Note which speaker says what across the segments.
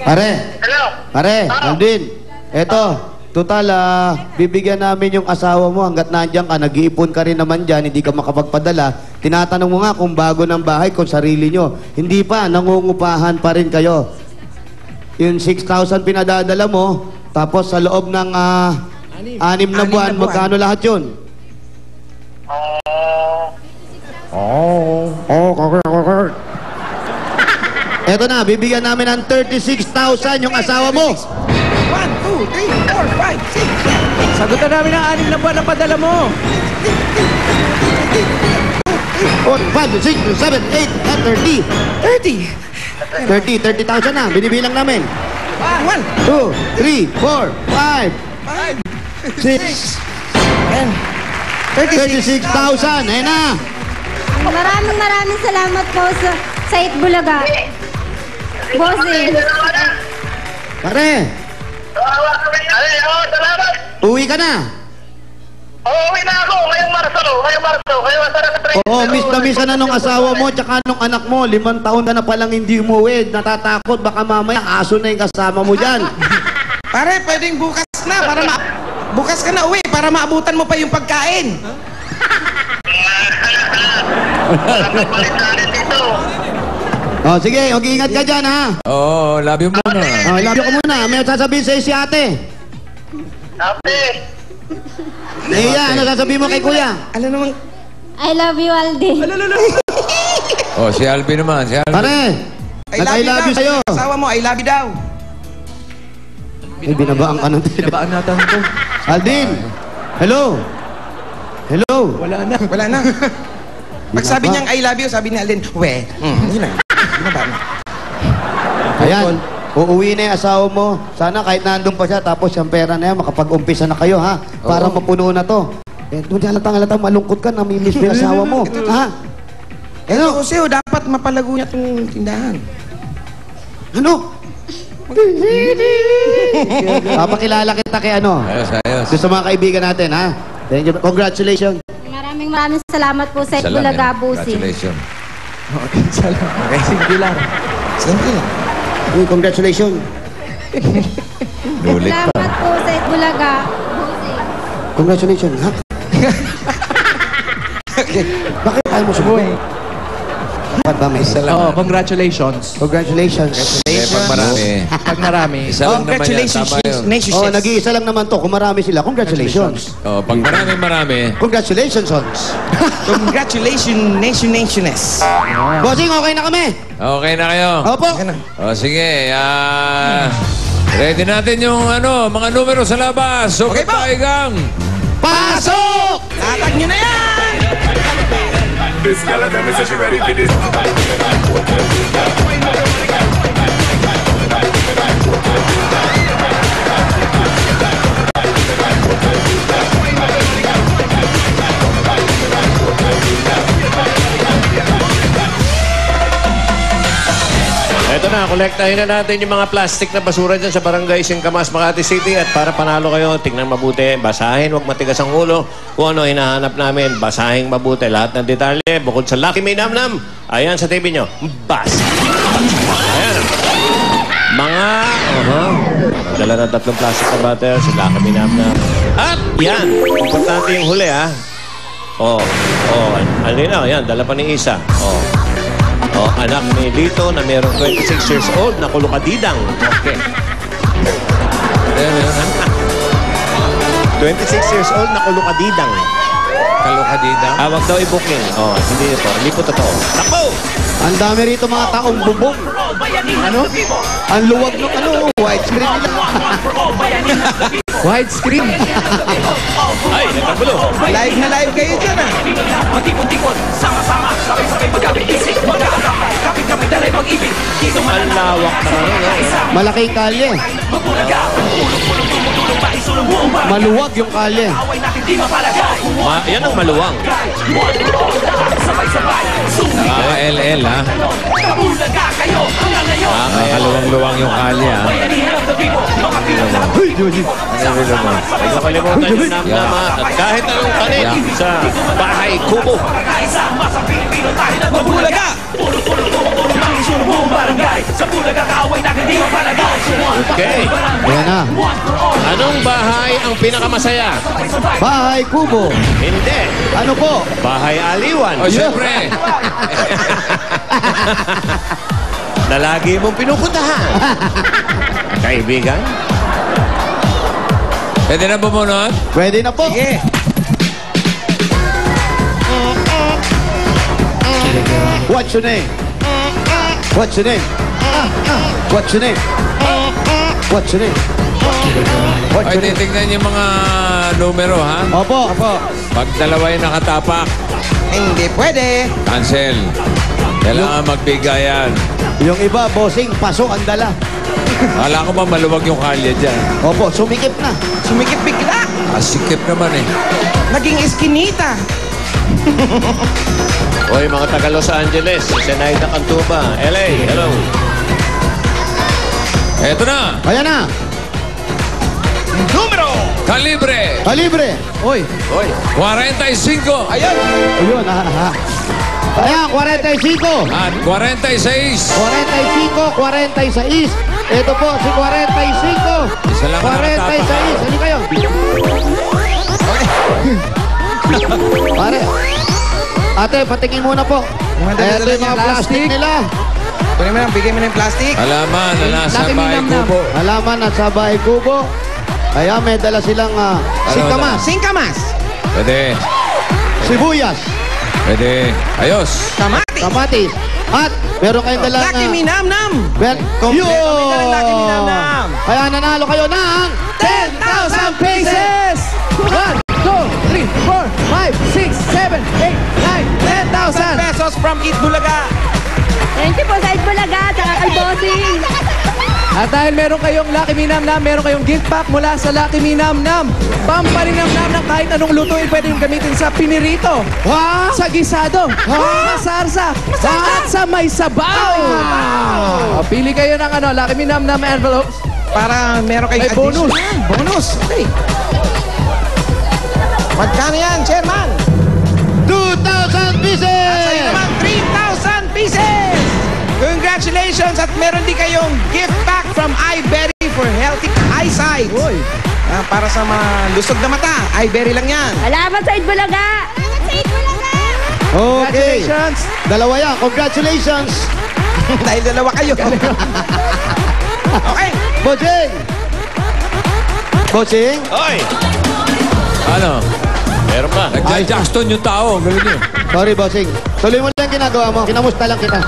Speaker 1: Pare.
Speaker 2: Hello.
Speaker 1: Pare, Aldin. Eto, total, bibigyan namin yung asawa mo hanggat nandiyan ka, nag-iipon ka rin naman dyan, hindi ka makapagpadala. Tinatanong mo nga kung bago ng bahay, kung sarili nyo. Hindi pa, nangungupahan pa rin kayo. Yung 6,000 pinadadala mo, tapos sa loob ng 6 na buwan, magkano lahat yun? Eto na, bibigyan namin ng 36,000 yung asawa mo.
Speaker 3: 1, 2, 3, 4, 5, 6. Sagutan namin ang 6 na buwan na padala mo.
Speaker 1: 4, 5, 6, 7, 8, 30. 30,000 na, binibilang namin.
Speaker 3: 1,
Speaker 1: 2, 3, 4, 5, 6, 36,000. Ayan na.
Speaker 4: Maraming salamat po sa Itbulaga. Bossing.
Speaker 1: Pare,
Speaker 2: Salamat.
Speaker 1: uwi ka na.
Speaker 2: Uwi na ako. Ngayong Marso. Ngayong sarap na
Speaker 1: Oo, miss ka na nung asawa mo tsaka nung anak mo. 5 taon ka na palang hindi umuwi. Natatakot, baka mamaya aso na yung kasama mo dyan.
Speaker 3: Pare, pwedeng bukas na para bukas ka na uwi para maabutan mo pa yung pagkain.
Speaker 1: Oh, sige, mag-iingat ka dyan, ha?
Speaker 5: Oo, love you muna.
Speaker 1: Oh, love you ka muna. May sasabihin sa'yo si ate.
Speaker 2: Ate.
Speaker 1: Iya, ano sasabihin mo kay kuya?
Speaker 3: Ano naman?
Speaker 4: I love you, Aldi.
Speaker 5: Oh, si Alvin naman, si Alvin.
Speaker 1: Pare, I love you sa'yo.
Speaker 3: Asawa mo, I love you daw.
Speaker 1: Ay, binabaan ka ng
Speaker 3: Binabaan natin ito.
Speaker 1: Aldin! Hello! Hello!
Speaker 3: Wala na. Pag sabi niyang I love you, sabi ni Alden, we. Yun lang. Binabaan na.
Speaker 1: Ayan, uuwi na yung asawa mo. Sana kahit nandun pa siya, tapos yung pera na yan, makapag-umpisa na kayo, ha? Para mapuno na to. Eh, doon halatang malungkot ka, namimiss mo yung asawa mo. Ha?
Speaker 3: Ano? Kasi dapat mapalago niya itong tindahan.
Speaker 1: Ano? Papakilala kita kay ano?
Speaker 5: Ayos.
Speaker 1: Sa mga kaibigan natin, ha? Thank you. Congratulations.
Speaker 4: Maraming salamat po sa Itbulaga, Bossing.
Speaker 5: Congratulations.
Speaker 3: Okay, simple lang.
Speaker 1: Uy, congratulations.
Speaker 5: Nulit pa.
Speaker 4: Salamat po sa Itbulaga, Bossing.
Speaker 1: Congratulations, ha? Bakit tayo mo subuhay? Bakit ba may isa lang?
Speaker 3: Oh, congratulations.
Speaker 1: Congratulations.
Speaker 5: Pag marami.
Speaker 3: Pag marami.
Speaker 5: Isa lang naman yan,
Speaker 3: Congratulations.
Speaker 5: tama yun.
Speaker 1: Oh, nag-iisa lang naman to. Kung marami sila, congratulations.
Speaker 5: Oh, pag marami.
Speaker 1: Congratulations, Sons.
Speaker 3: Congratulations, nationess.
Speaker 1: Bossing, okay na kami.
Speaker 5: Okay na kayo?
Speaker 1: Opo.
Speaker 5: O sige, ready natin yung mga numero sa labas. So,
Speaker 3: Okay po.
Speaker 5: Paigang.
Speaker 1: Pasok!
Speaker 3: Tatag nyo na yan!
Speaker 6: This girl, tell me, say she ready for this.
Speaker 7: Eto na, kolektahin na natin yung mga plastic na basura dyan sa Barangay Singkamas, Makati City. At para panalo kayo, tingnan mabuti, basahin, huwag matigas ang ulo. Kung ano hinahanap namin, basahin mabuti. Lahat ng detalye, bukod sa Lucky May Namnam, ayan sa TV nyo, basa. Ayan. Mga, dala na 3 plastic na butter, sa Lucky May Namnam. At yan, importante yung huli, ha. Alina, yan, dala pa ni Isa. Anak ni Lito na mayroong 26 years old na kulukadidang. Okay. 26 years old na kulukadidang.
Speaker 5: Kalukadidang?
Speaker 7: Wag daw i-booking. Hindi ito. Hindi po totoo. Takbo!
Speaker 1: Ang dami rito mga taong bubong. Ano? Ang luwag ng widescreen nila.
Speaker 3: Widescreen.
Speaker 7: Ay, nagkagulo.
Speaker 3: Live na live kayo dyan, ah.
Speaker 7: Ang lawak na
Speaker 1: Malaking kalye. Maluwag yung kalye.
Speaker 7: yan ang maluwang.
Speaker 5: Nakaka-LL, ha? Nakakaluwang-luwang yung kali, ha?
Speaker 7: Huwag na kalimutan yung namnama at kahit anong tanim sa bahay kubo.
Speaker 3: Mabulaga!
Speaker 1: Ayan na.
Speaker 7: Anong bahay ang pinakamasaya?
Speaker 1: Bahay Kubo.
Speaker 7: Hindi.
Speaker 1: Ano po?
Speaker 7: Bahay Aliwan.
Speaker 5: O, syempre.
Speaker 7: Na lagi mong pinupuntahan. Kaibigan?
Speaker 5: Pwede na bumunot?
Speaker 1: Pwede na po.
Speaker 3: Sige.
Speaker 1: What's your name? What's your name? What's your name? What's your name? What's
Speaker 5: Ay,
Speaker 1: your name?
Speaker 5: titignan yung mga numero, ha?
Speaker 1: Opo. Opo.
Speaker 5: Pag dalawa'y nakatapak,
Speaker 3: Hindi pwede.
Speaker 5: cancel. Kailangan magbigayan.
Speaker 1: Yung iba, bossing, paso ang dala.
Speaker 5: Kala ko ba maluwag yung kalye dyan?
Speaker 1: Opo, sumikip na.
Speaker 3: Sumikip bigla.
Speaker 5: Sikip naman eh.
Speaker 3: Naging eskinita.
Speaker 7: Hoy, mga taga Los Angeles, Zenaida Cantuba, LA, hello.
Speaker 5: Eto na,
Speaker 1: Ayan na.
Speaker 3: Numero.
Speaker 5: kalibre,
Speaker 1: Kalibre.
Speaker 3: Oy.
Speaker 5: 45
Speaker 3: Ayan.
Speaker 1: Ayun, Ayan, 45.
Speaker 5: at 46.
Speaker 1: 45, 46. Ito po, si 45.
Speaker 5: Isa lang ang
Speaker 1: 46. Ano kayo? Pare. Ate, patingin muna po.
Speaker 3: Mga
Speaker 1: Ito
Speaker 3: dala-dala
Speaker 1: yung mga
Speaker 3: niya,
Speaker 1: plastic
Speaker 3: plastic.
Speaker 1: nila.
Speaker 3: Kunin mo lang, bigay mo na yung plastic.
Speaker 5: Alaman na nasa bahay kubo.
Speaker 1: Halaman at sa bahay kubo. Kaya may dala silang singkamas,
Speaker 3: Singkamas.
Speaker 5: Pwede,
Speaker 1: sibuyas,
Speaker 5: pwede. Ayos.
Speaker 3: Kamatis.
Speaker 1: kamatis. At meron kayong dalang...
Speaker 3: Lucky Minam-Nam.
Speaker 1: Yun!
Speaker 3: Kompleto may Lucky Minam-Nam.
Speaker 1: Kaya nanalo kayo ng
Speaker 3: 10,000 pieces.
Speaker 1: 1, 2, 3, 4, 5, 6, 7, 8, 9, 10,000
Speaker 3: pesos from Eat Bulaga.
Speaker 4: Thank you po sa Eat Bulaga, tsaka kay Bossing.
Speaker 8: At dahil meron kayong Lucky Me Nam Nam, meron kayong gift pack mula sa Lucky Me Nam Nam. Pampalinam Nam ng kahit anong lutuin pwede yung gamitin sa pinirito,
Speaker 1: Ha?
Speaker 8: sa gisado, sa sarsa, at sa may sabaw. Pili kayo ng Lucky Me Nam Nam envelopes.
Speaker 3: Para meron kayong
Speaker 8: May bonus.
Speaker 3: additional. Bonus. Okay. Magkano yan, Chairman?
Speaker 1: 2,000 pieces!
Speaker 3: Sa'yo naman, 3,000 pieces! Congratulations! At meron din kayong gift pack from iBerry for healthy eyesight. Para sa mga lusog na mata, iBerry lang yan.
Speaker 4: Salamat sa Eat Bulaga. Salamat sa Eat Bulaga.
Speaker 1: Okay.
Speaker 8: Congratulations.
Speaker 1: Dalawa yan. Congratulations.
Speaker 3: Dahil dalawa kayo. Okay.
Speaker 1: Bossing! Bossing?
Speaker 7: Hoy!
Speaker 5: Ano?
Speaker 7: Meron ba?
Speaker 5: Nagja-Jackson yung tao. Galing nyo.
Speaker 1: Sorry, Bossing. Tuloy mo lang ginagawa mo. Kinamusta lang kita.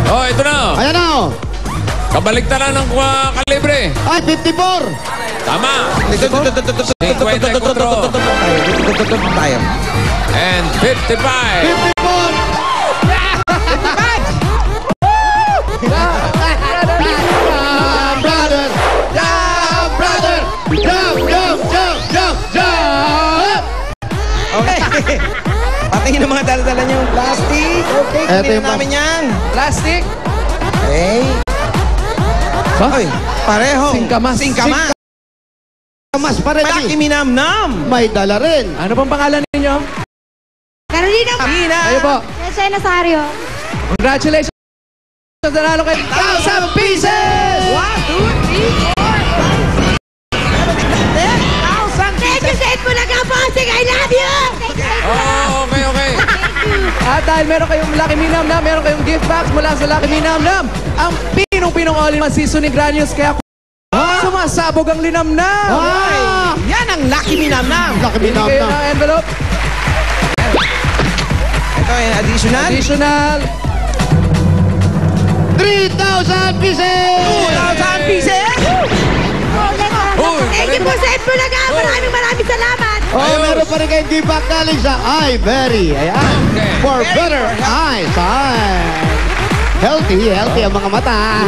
Speaker 5: Oh, ito na.
Speaker 1: Ayan na, oh.
Speaker 5: Kabaliktaran ng kalibre.
Speaker 1: Ay, 54!
Speaker 5: Tama.
Speaker 3: Ito.
Speaker 5: 54
Speaker 3: Tayo.
Speaker 5: and 55.
Speaker 1: 54! Jump, brother! Jump, brother! Jump, jump, jump, jump, jump!
Speaker 3: Okay. Patingin ng mga dala-dala niyong plastic. Okay,
Speaker 1: Eto
Speaker 3: kunin
Speaker 1: yung
Speaker 3: na namin yan.
Speaker 8: Plastic.
Speaker 3: Okay. Oy, pareho.
Speaker 8: Singkamas.
Speaker 3: Singkamas.
Speaker 1: Mas pa rin.
Speaker 3: Lucky Minam-Nam.
Speaker 1: May dala rin.
Speaker 8: Ano pang pangalan ninyo?
Speaker 4: Carolina.
Speaker 3: Carolina.
Speaker 8: Kayo po.
Speaker 4: Jose Nazario.
Speaker 8: Congratulations. Nanalo kayo 1,000 pieces!
Speaker 3: 1, 2, 3, 4, 5, 6, 7, 10,000
Speaker 4: Thank you sa Eat Bulaga, Bossing. I love you.
Speaker 5: Oh, okay.
Speaker 8: At dahil meron kayong Lucky Me Nam Nam, meron kayong gift box mula sa Lucky Me Nam Nam. Ang pinong-pinong all-in-one seasoning granules, kaya sumasabog ang linamnam.
Speaker 1: Ah!
Speaker 3: Yan ang Lucky Minam-Nam.
Speaker 1: Lucky
Speaker 8: Pili
Speaker 1: Minam
Speaker 8: kayo
Speaker 1: Nam.
Speaker 8: ng envelope.
Speaker 3: Ito yung additional.
Speaker 8: Additional.
Speaker 1: 3,000 pieces!
Speaker 3: 2,000 pieces.
Speaker 4: Thank you po sa Eat Bulaga. Maraming salamat.
Speaker 1: Oh, meron pa rin kayong gift back galing sa iBerry. Ayan.
Speaker 5: Okay.
Speaker 1: For better eyes. Healthy ang mga mata.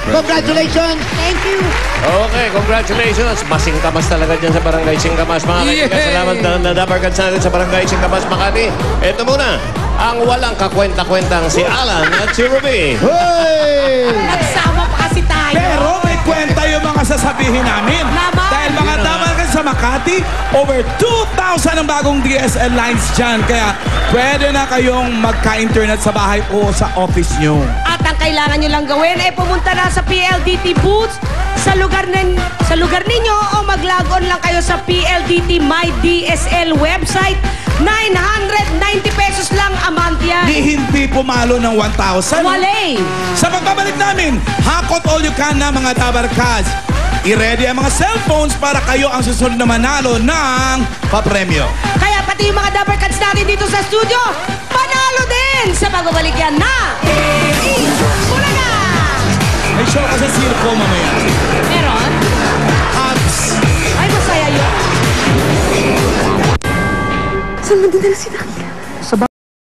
Speaker 1: Congratulations!
Speaker 4: Thank you.
Speaker 7: Okay, congratulations. Masingkamas talaga dyan sa Barangay Singkamas, mga kaibigan.
Speaker 5: Yay!
Speaker 7: Salamat na dabarkad sa natin sa Barangay Singkamas, Makati. Ito muna, ang walang kakwenta-kwentang si Alan at si Ruby.
Speaker 1: Hey!
Speaker 9: Nagsama pa kasi tayo.
Speaker 6: Pero may kwenta yung mga sasabihin namin.
Speaker 9: Naman.
Speaker 6: Dahil mga dapat ka sa Makati, over 2,000 ang bagong DSL lines dyan. Kaya pwede na kayong magka-internet sa bahay o sa office nyo.
Speaker 9: At ang
Speaker 4: kailangan nyo lang gawin ay pumunta na sa PLDT booths sa lugar ninyo o mag-log on lang kayo sa PLDT My DSL website. 990 pesos lang a month yan.
Speaker 6: Di hindi pumalo ng 1,000.
Speaker 4: Wale!
Speaker 6: Sa pagbabalik namin, hakot all you can na mga Dabarkads. I-ready ang mga cellphones para kayo ang susunod na manalo ng papremyo.
Speaker 4: Kaya pati yung mga Dabarkads natin dito sa studio, panalo din sa pagbabalik yan na Bulaga!
Speaker 6: May show ka sa circo mamaya.
Speaker 4: Meron?
Speaker 6: Hugs.
Speaker 4: Ay, masaya yun. Saan mo dinala si Daki?